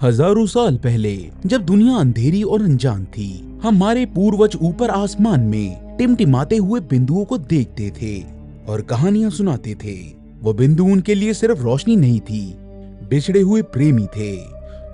हजारों साल पहले जब दुनिया अंधेरी और अनजान थी, हमारे पूर्वज ऊपर आसमान में टिमटिमाते हुए बिंदुओं को देखते थे और कहानियां सुनाते थे। वो बिंदु उनके लिए सिर्फ रोशनी नहीं थी, बिछड़े हुए प्रेमी थे,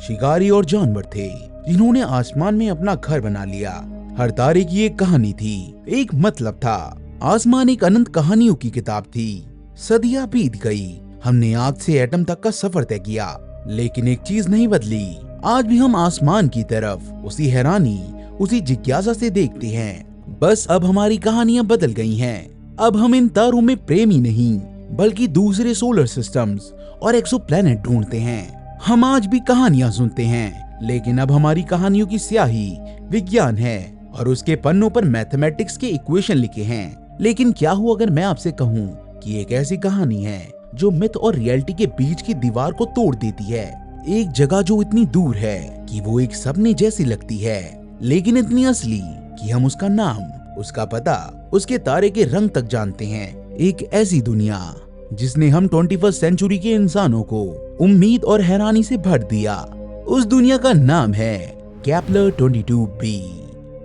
शिकारी और जानवर थे जिन्होंने आसमान में अपना घर बना लिया। हर तारे की एक कहानी थी, एक मतलब था। आसमान एक अनंत कहानियों की किताब थी। सदियां बीत गई, हमने आग से एटम तक का सफर तय किया, लेकिन एक चीज नहीं बदली। आज भी हम आसमान की तरफ उसी हैरानी, उसी जिज्ञासा से देखते हैं। बस अब हमारी कहानियां बदल गई हैं। अब हम इन तारों में प्रेमी नहीं, बल्कि दूसरे सोलर सिस्टम्स और एक्सोप्लैनेट ढूंढते हैं। हम आज भी कहानियां सुनते हैं, लेकिन अब हमारी कहानियों की स्याही विज्ञान है और उसके पन्नों पर मैथमेटिक्स के इक्वेशन लिखे हैं। लेकिन क्या हो अगर मैं आपसे कहूँ कि एक ऐसी कहानी है जो मिथ और रियलिटी के बीच की दीवार को तोड़ देती है। एक जगह जो इतनी दूर है कि वो एक सपने जैसी लगती है, लेकिन इतनी असली कि हम उसका नाम, उसका पता, उसके तारे के रंग तक जानते हैं। एक ऐसी दुनिया जिसने हम 21वीं सेंचुरी के इंसानों को उम्मीद और हैरानी से भर दिया। उस दुनिया का नाम है केपलर 22b।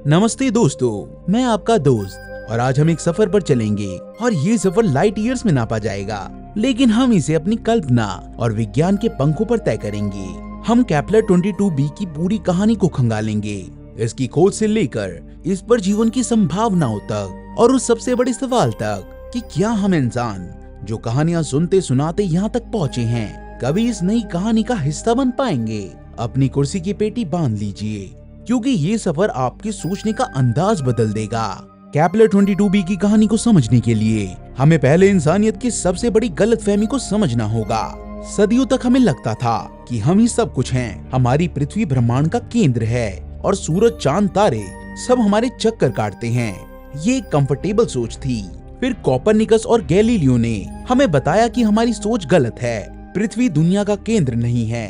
नमस्ते दोस्तों, मैं आपका दोस्त और आज हम एक सफर पर चलेंगे और ये सफर लाइट ईयर्स में नापा जाएगा, लेकिन हम इसे अपनी कल्पना और विज्ञान के पंखों पर तय करेंगे। हम केपलर 22b की पूरी कहानी को खंगालेंगे, इसकी खोज से लेकर इस पर जीवन की संभावनाओं तक और उस सबसे बड़े सवाल तक कि क्या हम इंसान जो कहानियां सुनते सुनाते यहाँ तक पहुँचे हैं, कभी इस नई कहानी का हिस्सा बन पाएंगे। अपनी कुर्सी की पेटी बांध लीजिए, क्योंकि ये सफर आपके सोचने का अंदाज बदल देगा। केपलर 22b की कहानी को समझने के लिए हमें पहले इंसानियत की सबसे बड़ी गलतफहमी को समझना होगा। सदियों तक हमें लगता था कि हम ही सब कुछ हैं। हमारी पृथ्वी ब्रह्मांड का केंद्र है और सूरज, चांद, तारे सब हमारे चक्कर काटते हैं। ये एक कंफर्टेबल सोच थी। फिर कोपरनिकस और गैलीलियो ने हमें बताया कि हमारी सोच गलत है। पृथ्वी दुनिया का केंद्र नहीं है,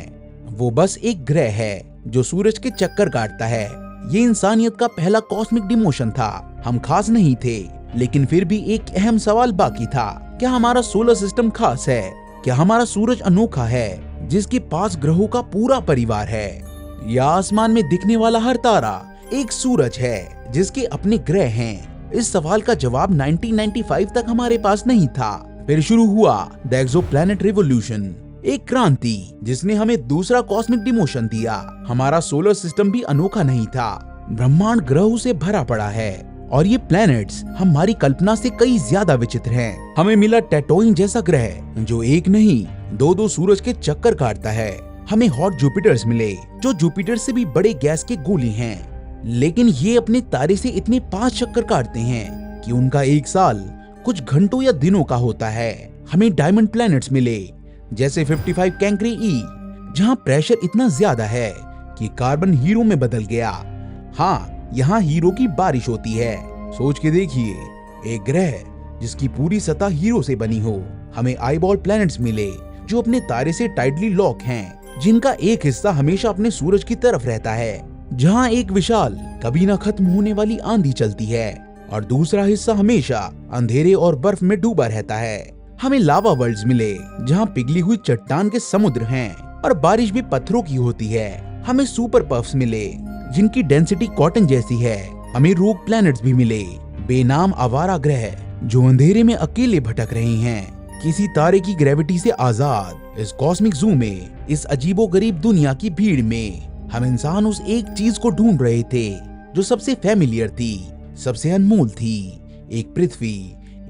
वो बस एक ग्रह है जो सूरज के चक्कर काटता है। ये इंसानियत का पहला कॉस्मिक डिमोशन था। हम खास नहीं थे, लेकिन फिर भी एक अहम सवाल बाकी था। क्या हमारा सोलर सिस्टम खास है? क्या हमारा सूरज अनोखा है जिसके पास ग्रहों का पूरा परिवार है? या आसमान में दिखने वाला हर तारा एक सूरज है जिसके अपने ग्रह हैं? इस सवाल का जवाब 1995 तक हमारे पास नहीं था। फिर शुरू हुआ द एक्सोप्लैनेट रिवॉल्यूशन, एक क्रांति जिसने हमें दूसरा कॉस्मिक डिमोशन दिया। हमारा सोलर सिस्टम भी अनोखा नहीं था। ब्रह्मांड ग्रहों से भरा पड़ा है और ये प्लैनेट्स हमारी कल्पना से कई ज्यादा विचित्र हैं। हमें मिला टैटोइन जैसा ग्रह जो एक नहीं, दो सूरज के चक्कर काटता है। हमें हॉट जुपिटर्स मिले जो जुपिटर से भी बड़े गैस के गोले हैं, लेकिन ये अपने तारे से इतने पास चक्कर काटते हैं कि उनका एक साल कुछ घंटों या दिनों का होता है। हमें डायमंड प्लैनेट्स मिले जैसे 55 कैंकरी ई, जहाँ प्रेशर इतना ज्यादा है कि कार्बन हीरो में बदल गया। हाँ, यहाँ हीरो की बारिश होती है। सोच के देखिए, एक ग्रह जिसकी पूरी सतह हीरो से बनी हो। हमें आईबॉल प्लैनेट्स मिले जो अपने तारे से टाइटली लॉक हैं, जिनका एक हिस्सा हमेशा अपने सूरज की तरफ रहता है, जहाँ एक विशाल कभी न खत्म होने वाली आंधी चलती है और दूसरा हिस्सा हमेशा अंधेरे और बर्फ में डूबा रहता है। हमें लावा वर्ल्ड्स मिले जहाँ पिघली हुई चट्टान के समुद्र हैं और बारिश भी पत्थरों की होती है। हमें सुपर पफ्स मिले जिनकी डेंसिटी कॉटन जैसी है। हमें रोग प्लैनेट्स भी मिले, बेनाम आवारा ग्रह जो अंधेरे में अकेले भटक रहे हैं, किसी तारे की ग्रेविटी से आजाद। इस कॉस्मिक जू में, इस अजीबोगरीब दुनिया की भीड़ में हम इंसान उस एक चीज को ढूंढ रहे थे जो सबसे फैमिलियर थी, सबसे अनमोल थी। एक पृथ्वी,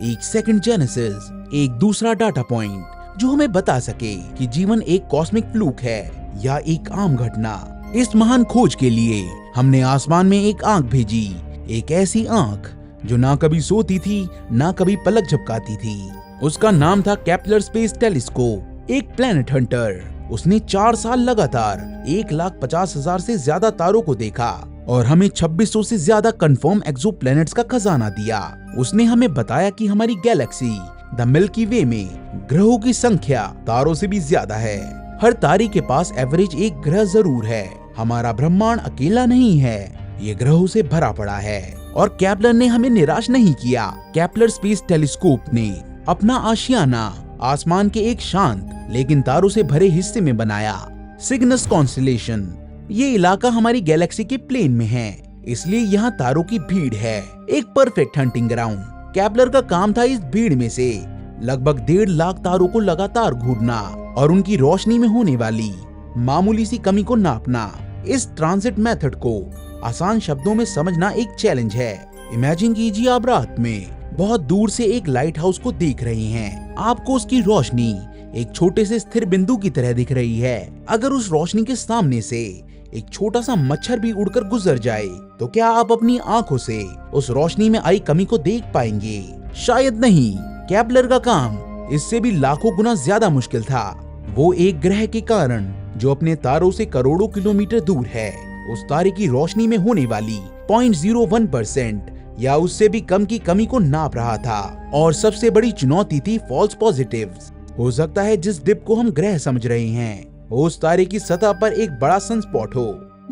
एक सेकंड जेनेसिस, एक दूसरा डाटा पॉइंट जो हमें बता सके कि जीवन एक कॉस्मिक फ्लूक है या एक आम घटना। इस महान खोज के लिए हमने आसमान में एक आंख भेजी, एक ऐसी आंख जो ना कभी सोती थी, ना कभी पलक झपकाती थी। उसका नाम था केपलर स्पेस टेलीस्कोप, एक प्लैनेट हंटर। उसने 4 साल लगातार 1,50,000 से ज्यादा तारों को देखा और हमें 2600 से ज्यादा कंफर्म एक्सोप्लैनेट्स का खजाना दिया। उसने हमें बताया कि हमारी गैलेक्सी द मिल्की वे में ग्रहों की संख्या तारों से भी ज्यादा है। हर तारे के पास एवरेज एक ग्रह जरूर है। हमारा ब्रह्मांड अकेला नहीं है, ये ग्रहों से भरा पड़ा है। और केपलर ने हमें निराश नहीं किया। केपलर स्पेस टेलीस्कोप ने अपना आशियाना आसमान के एक शांत लेकिन तारों से भरे हिस्से में बनाया। Cygnus constellation. ये इलाका हमारी गैलेक्सी के प्लेन में है, इसलिए यहाँ तारों की भीड़ है, एक परफेक्ट हंटिंग ग्राउंड। केपलर का काम था इस भीड़ में से लगभग 1.5 लाख तारों को लगातार घूरना और उनकी रोशनी में होने वाली मामूली सी कमी को नापना। इस ट्रांजिट मेथड को आसान शब्दों में समझना एक चैलेंज है। इमेजिन कीजिए आप रात में बहुत दूर से एक लाइट हाउस को देख रहे हैं। आपको उसकी रोशनी एक छोटे से स्थिर बिंदु की तरह दिख रही है। अगर उस रोशनी के सामने से एक छोटा सा मच्छर भी उड़कर गुजर जाए तो क्या आप अपनी आंखों से उस रोशनी में आई कमी को देख पाएंगे? शायद नहीं। केपलर का काम इससे भी लाखों गुना ज्यादा मुश्किल था। वो एक ग्रह के कारण जो अपने तारों से करोड़ों किलोमीटर दूर है, उस तारे की रोशनी में होने वाली 0.01% या उससे भी कम की कमी को नाप रहा था। और सबसे बड़ी चुनौती थी फॉल्स पॉजिटिव्स। हो सकता है जिस डिप को हम ग्रह समझ रहे हैं उस तारे की सतह पर एक बड़ा सनस्पॉट हो,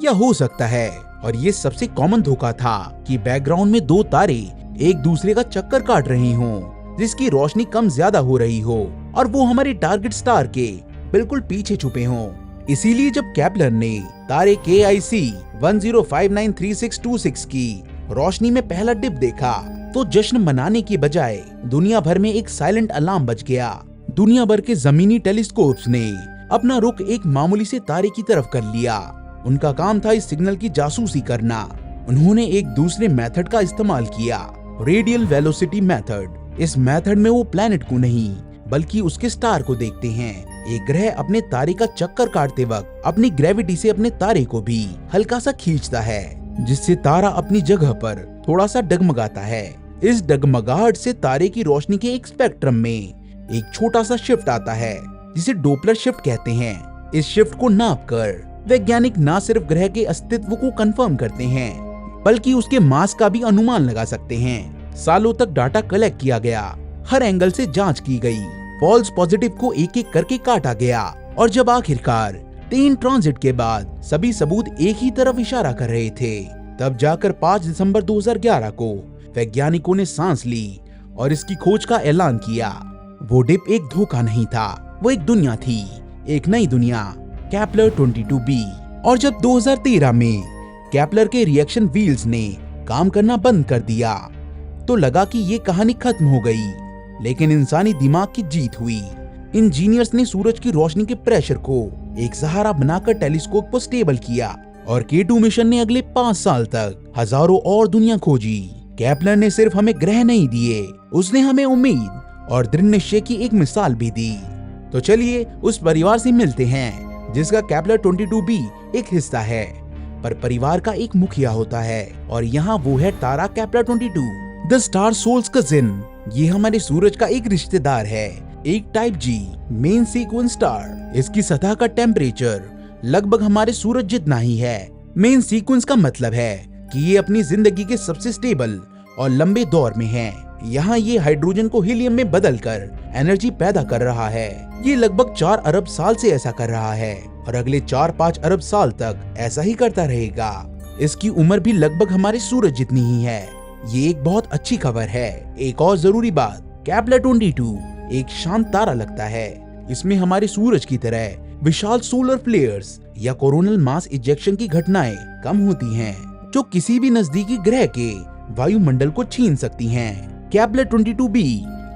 या हो सकता है, और ये सबसे कॉमन धोखा था, कि बैकग्राउंड में 2 तारे एक दूसरे का चक्कर काट रहे हों, जिसकी रोशनी कम ज्यादा हो रही हो और वो हमारे टारगेट स्टार के बिल्कुल पीछे छुपे हों। इसीलिए जब केपलर ने तारे KIC 10593626 की रोशनी में पहला डिप देखा तो जश्न मनाने की बजाय दुनिया भर में एक साइलेंट अलार्म बज गया। दुनिया भर के जमीनी टेलीस्कोप्स ने अपना रुख एक मामूली से तारे की तरफ कर लिया। उनका काम था इस सिग्नल की जासूसी करना। उन्होंने एक दूसरे मेथड का इस्तेमाल किया, रेडियल वेलोसिटी मेथड। इस मेथड में वो प्लैनेट को नहीं बल्कि उसके स्टार को देखते हैं। एक ग्रह अपने तारे का चक्कर काटते वक्त अपनी ग्रेविटी से अपने तारे को भी हल्का सा खींचता है, जिससे तारा अपनी जगह पर थोड़ा सा डगमगाता है। इस डगमगाहट से तारे की रोशनी के एक स्पेक्ट्रम में एक छोटा सा शिफ्ट आता है, जिसे डोपलर शिफ्ट कहते हैं। इस शिफ्ट को नापकर वैज्ञानिक न सिर्फ ग्रह के अस्तित्व को कंफर्म करते हैं बल्कि उसके मास का भी अनुमान लगा सकते हैं। सालों तक डाटा कलेक्ट किया गया, हर एंगल से जांच की गई, फॉल्स पॉजिटिव को एक एक करके काटा गया, और जब आखिरकार 3 ट्रांजिट के बाद सभी सबूत एक ही तरफ इशारा कर रहे थे, तब जाकर 5 दिसंबर 2011 को वैज्ञानिकों ने सांस ली और इसकी खोज का ऐलान किया। वो डिप एक धोखा नहीं था, वो एक दुनिया थी, एक नई दुनिया, केपलर 22b। और जब 2013 में केपलर के रिएक्शन व्हील्स ने काम करना बंद कर दिया तो लगा कि ये कहानी खत्म हो गई, लेकिन इंसानी दिमाग की जीत हुई। इंजीनियर्स ने सूरज की रोशनी के प्रेशर को एक सहारा बनाकर टेलीस्कोप को स्टेबल किया और K2 मिशन ने अगले 5 साल तक हजारों और दुनिया खोजी। केपलर ने सिर्फ हमें ग्रह नहीं दिए, उसने हमें उम्मीद और दृढ़ निश्चय की एक मिसाल भी दी। तो चलिए उस परिवार से मिलते हैं जिसका केपलर 22b एक हिस्सा है, पर परिवार का एक मुखिया होता है, और यहाँ वो है तारा Kepler 22, the star Sol's cousin. ये हमारे सूरज का एक रिश्तेदार है, एक type G main sequence star. इसकी सतह का टेम्परेचर लगभग हमारे सूरज जितना ही है। मेन सीक्वेंस का मतलब है कि ये अपनी जिंदगी के सबसे स्टेबल और लंबे दौर में है। यहाँ ये हाइड्रोजन को हीलियम में बदलकर एनर्जी पैदा कर रहा है। ये लगभग 4 अरब साल से ऐसा कर रहा है और अगले 4-5 अरब साल तक ऐसा ही करता रहेगा। इसकी उम्र भी लगभग हमारे सूरज जितनी ही है। ये एक बहुत अच्छी खबर है। एक और जरूरी बात, केपलर 22 एक शांत तारा लगता है। इसमें हमारे सूरज की तरह विशाल सोलर फ्लेयर्स या कोरोनल मास इजेक्शन की घटनाएं कम होती हैं, जो किसी भी नजदीकी ग्रह के वायुमंडल को छीन सकती हैं। केपलर 22b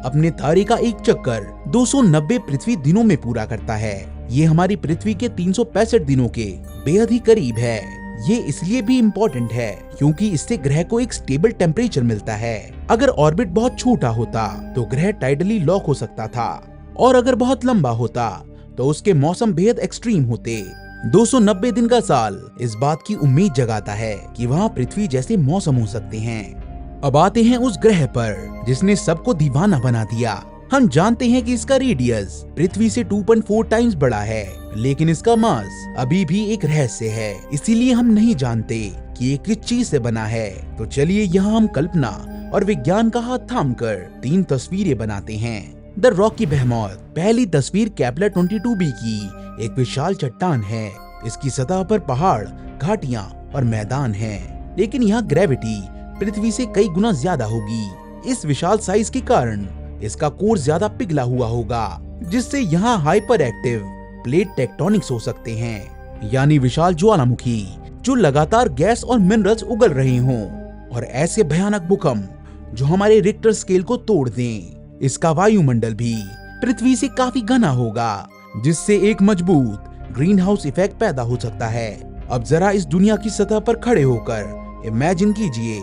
अपने तारे का एक चक्कर 290 पृथ्वी दिनों में पूरा करता है। ये हमारी पृथ्वी के 365 दिनों के बेहद ही करीब है। ये इसलिए भी इम्पोर्टेंट है क्योंकि इससे ग्रह को एक स्टेबल टेम्परेचर मिलता है। अगर ऑर्बिट बहुत छोटा होता तो ग्रह टाइडली लॉक हो सकता था, और अगर बहुत लंबा होता तो उसके मौसम बेहद एक्सट्रीम होते। 290 दिन का साल इस बात की उम्मीद जगाता है कि वहाँ पृथ्वी जैसे मौसम हो सकते हैं। अब आते हैं उस ग्रह पर जिसने सबको दीवाना बना दिया। हम जानते हैं कि इसका रेडियस पृथ्वी से 2.4 टाइम्स बड़ा है, लेकिन इसका मास अभी भी एक रहस्य है। इसीलिए हम नहीं जानते कि ये किस चीज से बना है। तो चलिए यहाँ हम कल्पना और विज्ञान का हाथ थामकर 3 तस्वीरें बनाते हैं। The rocky behemoth. पहली तस्वीर केपलर 22b की एक विशाल चट्टान है। इसकी सतह पर पहाड़, घाटियां और मैदान हैं, लेकिन यहाँ ग्रेविटी पृथ्वी से कई गुना ज्यादा होगी। इस विशाल साइज के कारण इसका कोर ज्यादा पिघला हुआ होगा, जिससे यहाँ हाइपर एक्टिव प्लेट टेक्टोनिक्स हो सकते हैं, यानी विशाल ज्वालामुखी जो लगातार गैस और मिनरल्स उगल रहे हों, और ऐसे भयानक भूकंप जो हमारे रिक्टर स्केल को तोड़ दें। इसका वायुमंडल भी पृथ्वी से काफी घना होगा, जिससे एक मजबूत ग्रीन हाउस इफेक्ट पैदा हो सकता है। अब जरा इस दुनिया की सतह पर खड़े होकर इमेजिन कीजिए,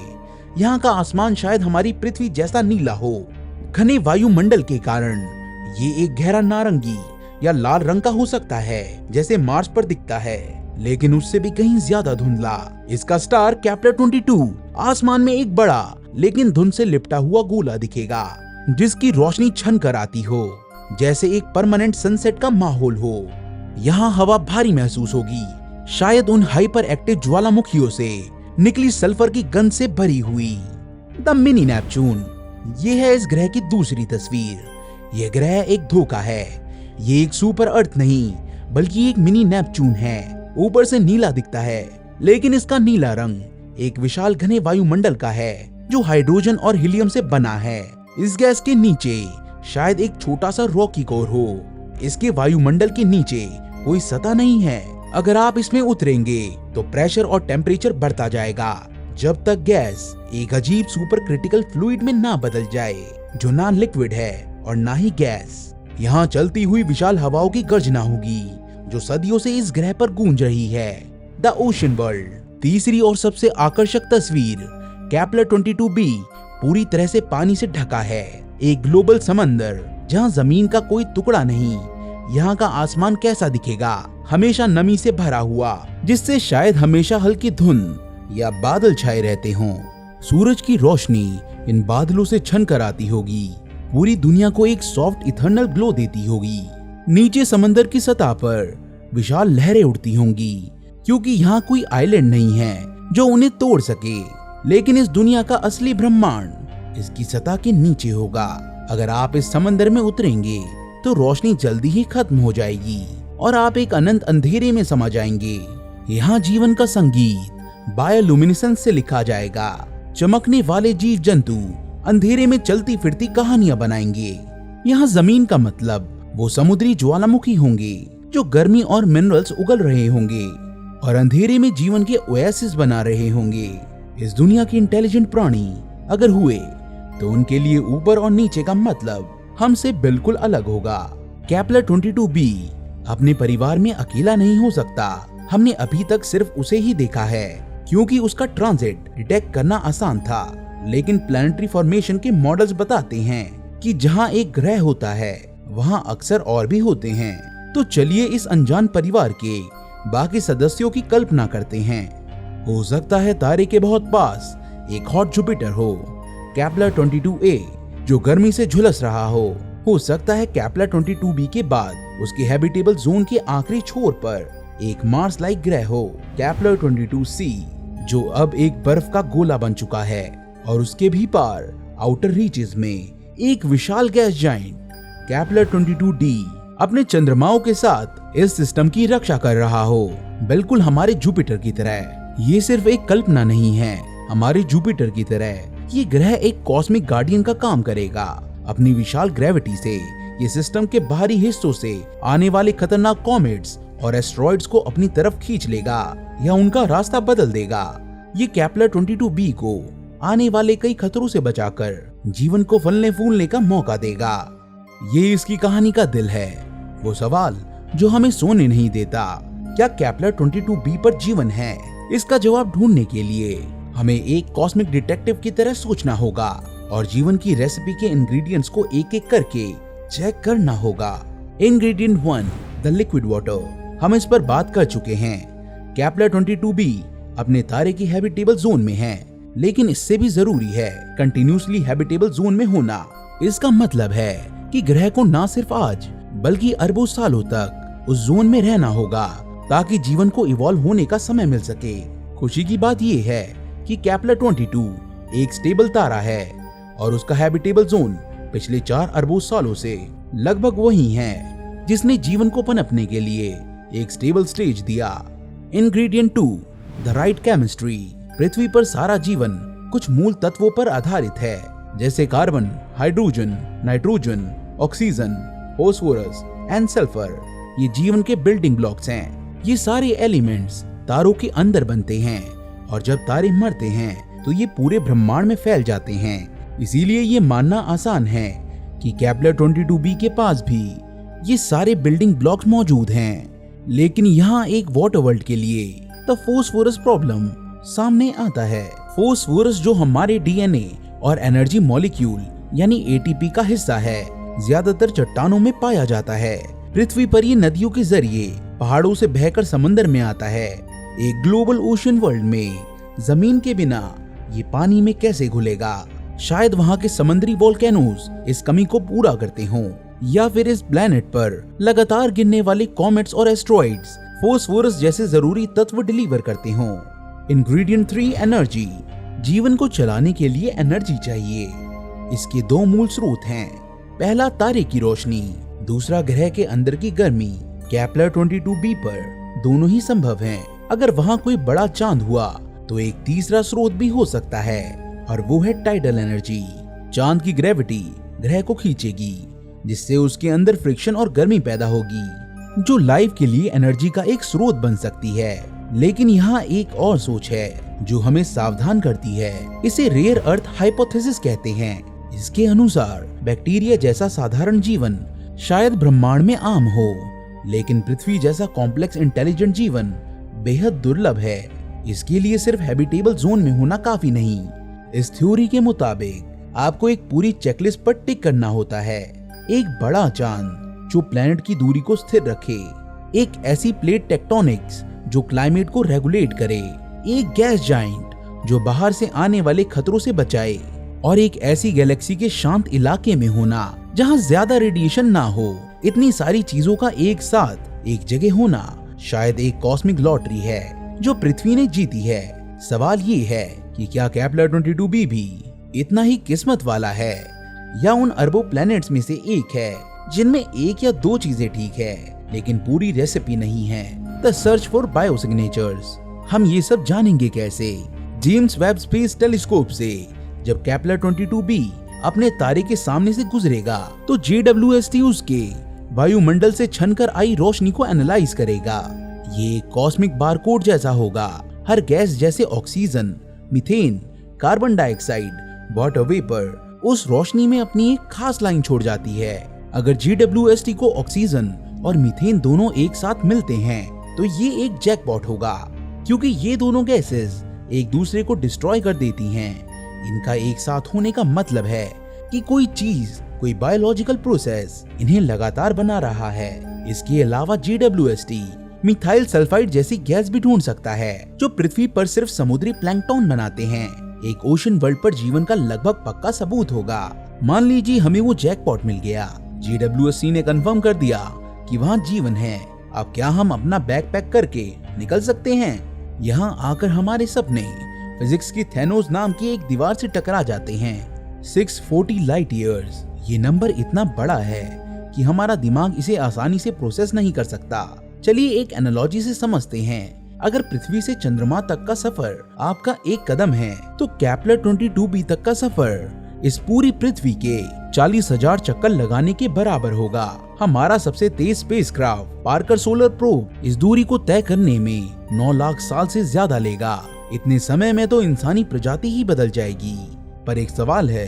यहाँ का आसमान शायद हमारी पृथ्वी जैसा नीला हो। घने वायुमंडल के कारण ये एक गहरा नारंगी या लाल रंग का हो सकता है, जैसे मार्स पर दिखता है, लेकिन उससे भी कहीं ज्यादा धुंधला। इसका स्टार केपलर 22 आसमान में एक बड़ा लेकिन धुंध से लिपटा हुआ गोला दिखेगा, जिसकी रोशनी छन कर आती हो, जैसे एक परमानेंट सनसेट का माहौल हो। यहाँ हवा भारी महसूस होगी, शायद उन हाइपर एक्टिव ज्वालामुखियों से निकली सल्फर की गंध से भरी हुई। द मिनी नेपच्यून, ये है इस ग्रह की दूसरी तस्वीर। यह ग्रह एक धोखा है। ये एक सुपर अर्थ नहीं, बल्कि एक मिनी नेपच्यून है। ऊपर से नीला दिखता है, लेकिन इसका नीला रंग एक विशाल घने वायुमंडल का है, जो हाइड्रोजन और हीलियम से बना है। इस गैस के नीचे शायद एक छोटा सा रॉकी कोर हो। इसके वायुमंडल के नीचे कोई सतह नहीं है। अगर आप इसमें उतरेंगे तो प्रेशर और टेम्परेचर बढ़ता जाएगा, जब तक गैस एक अजीब सुपर क्रिटिकल फ्लूइड में ना बदल जाए, जो ना लिक्विड है और ना ही गैस। यहाँ चलती हुई विशाल हवाओं की गर्जना होगी, जो सदियों से इस ग्रह पर गूंज रही है। द ओशन वर्ल्ड, तीसरी और सबसे आकर्षक तस्वीर। केपलर 22b पूरी तरह से पानी से ढका है, एक ग्लोबल समंदर जहाँ जमीन का कोई टुकड़ा नहीं। यहाँ का आसमान कैसा दिखेगा? हमेशा नमी से भरा हुआ, जिससे शायद हमेशा हल्की धुंध या बादल छाए रहते हों। सूरज की रोशनी इन बादलों से छन कर आती होगी, पूरी दुनिया को एक सॉफ्ट इथर्नल ग्लो देती होगी। नीचे समंदर की सतह पर विशाल लहरें उड़ती होंगी, क्योंकि यहाँ कोई आइलैंड नहीं है जो उन्हें तोड़ सके। लेकिन इस दुनिया का असली ब्रह्मांड इसकी सतह के नीचे होगा। अगर आप इस समंदर में उतरेंगे तो रोशनी जल्दी ही खत्म हो जाएगी और आप एक अनंत अंधेरे में समा जाएंगे। यहाँ जीवन का संगीत बायोलुमिनेसेंस से लिखा जाएगा। चमकने वाले जीव जंतु अंधेरे में चलती फिरती कहानियां बनाएंगे। यहाँ जमीन का मतलब वो समुद्री ज्वालामुखी होंगे जो गर्मी और मिनरल्स उगल रहे होंगे और अंधेरे में जीवन के ओएसिस बना रहे होंगे। इस दुनिया के इंटेलिजेंट प्राणी अगर हुए तो उनके लिए ऊपर और नीचे का मतलब हमसे बिल्कुल अलग होगा। केपलर 22b अपने परिवार में अकेला नहीं हो सकता। हमने अभी तक सिर्फ उसे ही देखा है, क्योंकि उसका ट्रांजिट डिटेक्ट करना आसान था। लेकिन प्लैनेटरी फॉर्मेशन के मॉडल्स बताते हैं कि जहां एक ग्रह होता है वहां अक्सर और भी होते हैं। तो चलिए इस अनजान परिवार के बाकी सदस्यों की कल्पना करते हैं। हो सकता है तारे के बहुत पास एक हॉट जुपिटर हो, केपलर 22a जो गर्मी से झुलस रहा हो सकता है केपलर 22b के बाद उसके हैबिटेबल जोन के आखिरी छोर पर एक मार्स लाइक ग्रह हो, केपलर 22c जो अब एक बर्फ का गोला बन चुका है और उसके भी पार आउटर रीचेस में एक विशाल गैस जाइंट, केपलर 22d अपने चंद्रमाओं के साथ इस सिस्टम की रक्षा कर रहा हो, बिल्कुल हमारे जुपिटर की तरह। ये सिर्फ एक कल्पना नहीं है, हमारे जुपिटर की तरह ये ग्रह एक कॉस्मिक गार्डियन का काम करेगा। अपनी विशाल ग्रेविटी से ये सिस्टम के बाहरी हिस्सों से आने वाले खतरनाक कॉमेट्स और एस्ट्रॉइड्स को अपनी तरफ खींच लेगा या उनका रास्ता बदल देगा। ये केपलर 22b को आने वाले कई खतरों से बचाकर जीवन को फलने फूलने का मौका देगा। ये इसकी कहानी का दिल है, वो सवाल जो हमें सोने नहीं देता। क्या केपलर 22b पर जीवन है? इसका जवाब ढूंढने के लिए हमें एक कॉस्मिक डिटेक्टिव की तरह सोचना होगा और जीवन की रेसिपी के इंग्रेडिएंट्स को एक एक करके चेक करना होगा। Ingredient 1, the liquid water. हम इस पर बात कर चुके हैं। केपलर 22b अपने तारे की हैबिटेबल जोन में है, लेकिन इससे भी जरूरी है कंटिन्यूसली हैबिटेबल जोन में होना। इसका मतलब है कि ग्रह को न सिर्फ आज बल्कि अरबों सालों तक उस जोन में रहना होगा ताकि जीवन को इवॉल्व होने का समय मिल सके। खुशी की बात यह है कि केपलर 22 एक स्टेबल तारा है और उसका हैबिटेबल जोन पिछले 4 अरबों सालों से लगभग वही है जिसने जीवन को पनपने के लिए एक स्टेबल स्टेज दिया। इंग्रेडिएंट 2, द राइट केमिस्ट्री। पृथ्वी पर सारा जीवन कुछ मूल तत्वों पर आधारित है, जैसे carbon, hydrogen, nitrogen, oxygen, phosphorus and sulphur. ये जीवन के बिल्डिंग ब्लॉक्स हैं। ये सारे एलिमेंट्स तारों के अंदर बनते हैं और जब तारे मरते हैं तो ये पूरे ब्रह्मांड में फैल जाते हैं। इसीलिए ये मानना आसान है कि केपलर 22b के पास भी ये सारे बिल्डिंग ब्लॉक्स मौजूद हैं। लेकिन यहाँ एक वाटर वर्ल्ड के लिए द फोस्फोरस प्रॉब्लम सामने आता है। फोस्फोरस जो हमारे डीएनए और एनर्जी मॉलिक्यूल यानी एटीपी का हिस्सा है, ज्यादातर चट्टानों में पाया जाता है। पृथ्वी पर ये नदियों के जरिए पहाड़ों से बहकर समंदर में आता है। एक ग्लोबल ओशन वर्ल्ड में जमीन के बिना ये पानी में कैसे घुलेगा? शायद वहाँ के समुद्री वोल्केनोज इस कमी को पूरा करते हों, या फिर इस प्लेनेट पर लगातार गिरने वाले कॉमेट्स और एस्ट्रॉइड्स फोस्फोरस जैसे जरूरी तत्व डिलीवर करते हों। Ingredient 3 energy. जीवन को चलाने के लिए एनर्जी चाहिए। इसके दो मूल स्रोत हैं। पहला तारे की रोशनी, दूसरा ग्रह के अंदर की गर्मी। केपलर 22b पर दोनों ही संभव हैं। अगर वहाँ कोई बड़ा चांद हुआ तो एक तीसरा स्रोत भी हो सकता है और वो है टाइडल एनर्जी। चांद की ग्रेविटी ग्रह को खींचेगी जिससे उसके अंदर फ्रिक्शन और गर्मी पैदा होगी जो लाइफ के लिए एनर्जी का एक स्रोत बन सकती है। लेकिन यहाँ एक और सोच है जो हमें सावधान करती है। इसे रेयर अर्थ हाइपोथेसिस कहते हैं। इसके अनुसार बैक्टीरिया जैसा साधारण जीवन शायद ब्रह्मांड में आम हो, लेकिन पृथ्वी जैसा कॉम्प्लेक्स इंटेलिजेंट जीवन बेहद दुर्लभ है। इसके लिए सिर्फ हैबिटेबल जोन में होना काफी नहीं। इस थ्योरी के मुताबिक आपको एक पूरी चेकलिस्ट पर टिक करना होता है। एक बड़ा चांद जो प्लेनेट की दूरी को स्थिर रखे, एक ऐसी प्लेट टेक्टोनिक्स जो क्लाइमेट को रेगुलेट करे, एक गैस जाइंट जो बाहर से आने वाले खतरों से बचाए, और एक ऐसी गैलेक्सी के शांत इलाके में होना जहां ज्यादा रेडिएशन ना हो। इतनी सारी चीजों का एक साथ एक जगह होना शायद एक कॉस्मिक लॉटरी है जो पृथ्वी ने जीती है। सवाल ये है कि क्या केपलर 22b भी इतना ही किस्मत वाला है, या उन अरबों प्लैनेट्स में से एक है जिनमें एक या दो चीजें ठीक है लेकिन पूरी रेसिपी नहीं है। The search for बायोसिग्नेचर्स। हम ये सब जानेंगे कैसे? जेम्स वेब स्पेस टेलीस्कोप से जब केपलर 22b अपने तारे के सामने से गुजरेगा तो JWST उसके वायुमंडल से छनकर आई रोशनी को एनालाइज करेगा। ये कॉस्मिक बारकोड जैसा होगा। हर गैस जैसे oxygen, methane, carbon dioxide, water vapour उस रोशनी में अपनी एक खास लाइन छोड़ जाती है। अगर JWST को ऑक्सीजन और मीथेन दोनों एक साथ मिलते हैं तो ये एक जैकपॉट होगा, क्योंकि ये दोनों गैसेस एक दूसरे को डिस्ट्रॉय कर देती हैं। इनका एक साथ होने का मतलब है कि कोई चीज, कोई बायोलॉजिकल प्रोसेस इन्हें लगातार बना रहा है। इसके अलावा JWST मिथाइल सल्फाइड जैसी गैस भी ढूंढ सकता है जो पृथ्वी पर सिर्फ समुद्री प्लैंकटन बनाते हैं। एक ओशन वर्ल्ड पर जीवन का लगभग पक्का सबूत होगा। मान लीजिए हमें वो जैकपॉट मिल गया। JWST ने कंफर्म कर दिया कि वहाँ जीवन है। अब क्या हम अपना बैग पैक करके निकल सकते हैं? यहाँ आकर हमारे सपने फिजिक्स की थैनोस नाम की एक दीवार से टकरा जाते हैं। 640 लाइट ईयर्स। ये नंबर इतना बड़ा है कि हमारा दिमाग इसे आसानी से प्रोसेस नहीं कर सकता। चलिए एक एनालॉजी से समझते हैं। अगर पृथ्वी से चंद्रमा तक का सफर आपका एक कदम है तो केपलर 22b तक का सफर इस पूरी पृथ्वी के 40,000 चक्कर लगाने के बराबर होगा। हमारा सबसे तेज स्पेसक्राफ्ट पार्कर सोलर प्रोब इस दूरी को तय करने में 9 लाख साल से ज्यादा लेगा। इतने समय में तो इंसानी प्रजाति ही बदल जाएगी। पर एक सवाल है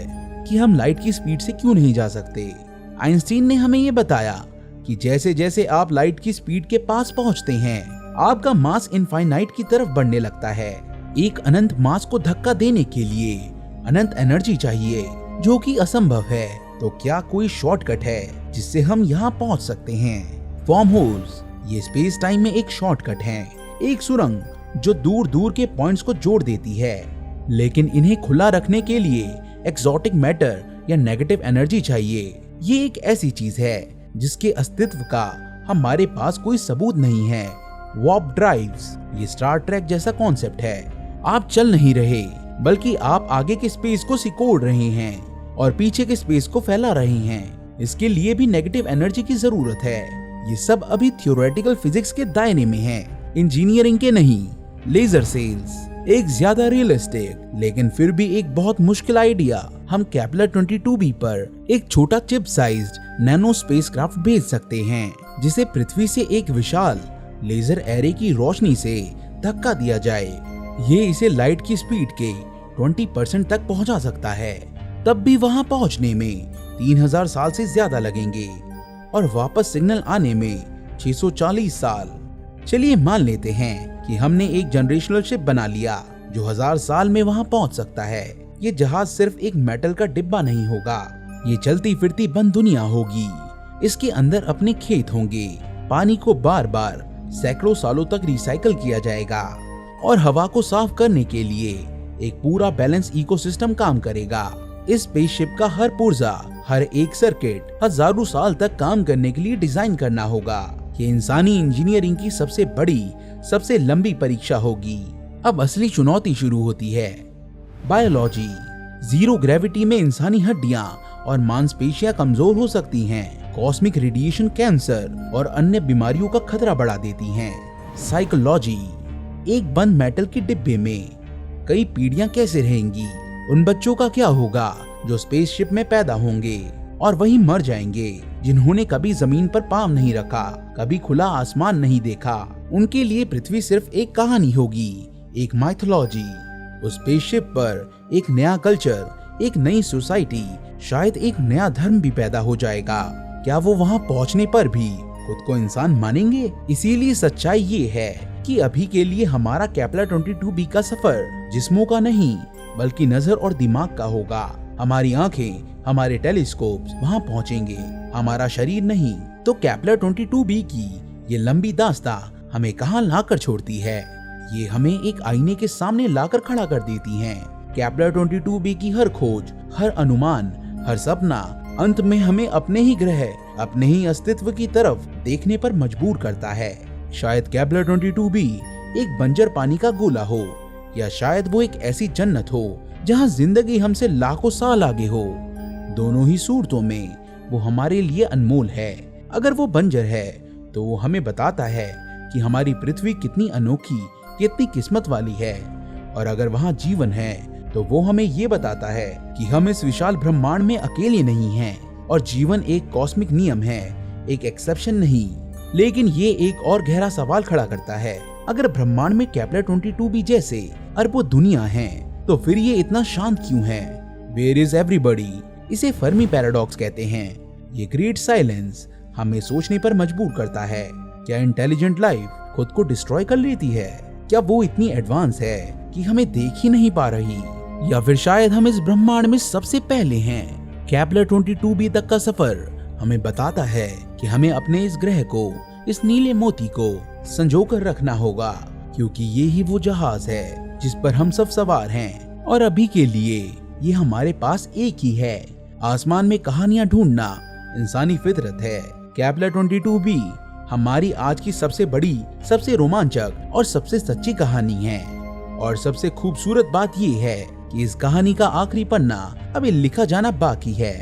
कि हम लाइट की स्पीड से क्यों नहीं जा सकते? आइंस्टीन ने हमें ये बताया कि जैसे जैसे आप लाइट की स्पीड के पास पहुंचते हैं आपका मास इनफाइनाइट की तरफ बढ़ने लगता है। एक अनंत मास को धक्का देने के लिए अनंत एनर्जी चाहिए जो कि असंभव है। तो क्या कोई शॉर्टकट है जिससे हम यहाँ पहुँच सकते हैं? फॉर्म होल्स ये स्पेस टाइम में एक शॉर्टकट है, एक सुरंग जो दूर दूर के पॉइंट्स को जोड़ देती है। लेकिन इन्हें खुला रखने के लिए एक्सोटिक मैटर या नेगेटिव एनर्जी चाहिए। ये एक ऐसी चीज है जिसके अस्तित्व का हमारे पास कोई सबूत नहीं है। वार्प ड्राइव्स ये स्टार ट्रैक जैसा कॉन्सेप्ट है। आप चल नहीं रहे बल्कि आप आगे के स्पेस को सिकोड़ रहे हैं और पीछे के स्पेस को फैला रहे हैं। इसके लिए भी नेगेटिव एनर्जी की जरूरत है। ये सब अभी थ्योरेटिकल फिजिक्स के दायरे में है, इंजीनियरिंग के नहीं। लेजर सेल्स एक ज्यादा रियलिस्टिक लेकिन फिर भी एक बहुत मुश्किल आइडिया। हम केपलर 22b पर एक छोटा चिप साइज्ड नैनो स्पेसक्राफ्ट भेज सकते हैं जिसे पृथ्वी से एक विशाल लेजर एरे की रोशनी से धक्का दिया जाए। ये इसे लाइट की स्पीड के 20% तक पहुंचा सकता है। तब भी वहां पहुंचने में 3000 साल से ज्यादा लगेंगे और वापस सिग्नल आने में 640 साल। चलिए मान लेते हैं कि हमने एक जनरेशनल शिप बना लिया जो 1000 साल में वहां पहुंच सकता है। ये जहाज सिर्फ एक मेटल का डिब्बा नहीं होगा, ये चलती फिरती बंद दुनिया होगी। इसके अंदर अपने खेत होंगे, पानी को बार बार सैकड़ों सालों तक रिसाइकल किया जाएगा और हवा को साफ करने के लिए एक पूरा बैलेंस इकोसिस्टम काम करेगा। इस स्पेसशिप का हर पुर्जा, हर एक सर्किट हजारों साल तक काम करने के लिए डिजाइन करना होगा। ये इंसानी इंजीनियरिंग की सबसे बड़ी, सबसे लंबी परीक्षा होगी। अब असली चुनौती शुरू होती है। बायोलॉजी। जीरो ग्रेविटी में इंसानी हड्डियां और मांसपेशियां कमजोर हो सकती हैं। कॉस्मिक रेडिएशन कैंसर और अन्य बीमारियों का खतरा बढ़ा देती हैं। साइकोलॉजी। एक बंद मेटल के डिब्बे में कई पीढ़ियां कैसे रहेंगी? उन बच्चों का क्या होगा जो स्पेसशिप में पैदा होंगे और वहीं मर जाएंगे, जिन्होंने कभी जमीन पर पांव नहीं रखा, कभी खुला आसमान नहीं देखा। उनके लिए पृथ्वी सिर्फ एक कहानी होगी, एक माइथोलॉजी। उस स्पेसशिप पर एक नया कल्चर, एक नई सोसाइटी, शायद एक नया धर्म भी पैदा हो जाएगा। क्या वो वहां पहुंचने पर भी खुद को इंसान मानेंगे? इसीलिए सच्चाई ये है कि अभी के लिए हमारा केपलर 22b का सफर जिस्मों का नहीं बल्कि नजर और दिमाग का होगा। हमारी आंखें, हमारे टेलीस्कोप्स वहां पहुंचेंगे, हमारा शरीर नहीं। तो केपलर 22b की ये लंबी दास्तां हमें कहां लाकर छोड़ती है? ये हमें एक आईने के सामने लाकर खड़ा कर देती हैं। केपलर 22b की हर खोज, हर अनुमान, हर सपना अंत में हमें अपने ही ग्रह, अपने ही अस्तित्व की तरफ देखने पर मजबूर करता है। शायद केपलर 22b एक बंजर पानी का गोला हो, या शायद वो एक ऐसी जन्नत हो जहां जिंदगी हमसे लाखों साल आगे हो। दोनों ही सूरतों में वो हमारे लिए अनमोल है। अगर वो बंजर है तो वो हमें बताता है कि हमारी पृथ्वी कितनी अनोखी, कितनी किस्मत वाली है। और अगर वहाँ जीवन है तो वो हमें ये बताता है कि हम इस विशाल ब्रह्मांड में अकेले नहीं हैं और जीवन एक कॉस्मिक नियम है, एक एक्सेप्शन नहीं। लेकिन ये एक और गहरा सवाल खड़ा करता है, अगर ब्रह्मांड में केपलर 22b जैसे अरबों दुनिया हैं, तो फिर ये इतना शांत क्यों है? Where is everybody? इसे फर्मी पैराडॉक्स कहते हैं। ये ग्रेट साइलेंस हमें सोचने पर मजबूर करता है। क्या इंटेलिजेंट लाइफ खुद को डिस्ट्रॉय कर लेती है? क्या वो इतनी एडवांस है कि हमें देख ही नहीं पा रही? या फिर शायद हम इस ब्रह्मांड में सबसे पहले हैं? केपलर 22b तक का सफर हमें बताता है कि हमें अपने इस ग्रह को, इस नीले मोती को संजो कर रखना होगा, क्योंकि ये ही वो जहाज है जिस पर हम सब सवार हैं। और अभी के लिए ये हमारे पास एक ही है। आसमान में कहानियां ढूंढना इंसानी फितरत है। केपलर 22b हमारी आज की सबसे बड़ी, सबसे रोमांचक और सबसे सच्ची कहानी है। और सबसे खूबसूरत बात ये है कि इस कहानी का आखिरी पन्ना अभी लिखा जाना बाकी है।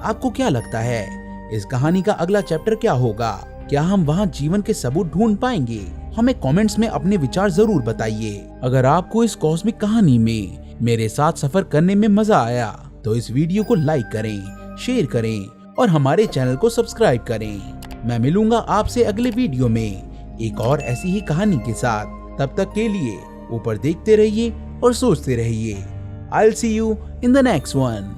आपको क्या लगता है, इस कहानी का अगला चैप्टर क्या होगा? क्या हम वहाँ जीवन के सबूत ढूंढ पाएंगे? हमें कमेंट्स में अपने विचार जरूर बताइए। अगर आपको इस कॉस्मिक कहानी में मेरे साथ सफर करने में मजा आया तो इस वीडियो को लाइक करें, शेयर करें और हमारे चैनल को सब्सक्राइब करें। मैं मिलूंगा आपसे अगले वीडियो में एक और ऐसी ही कहानी के साथ। तब तक के लिए ऊपर देखते रहिए और सोचते रहिए। I'll see you in the next one.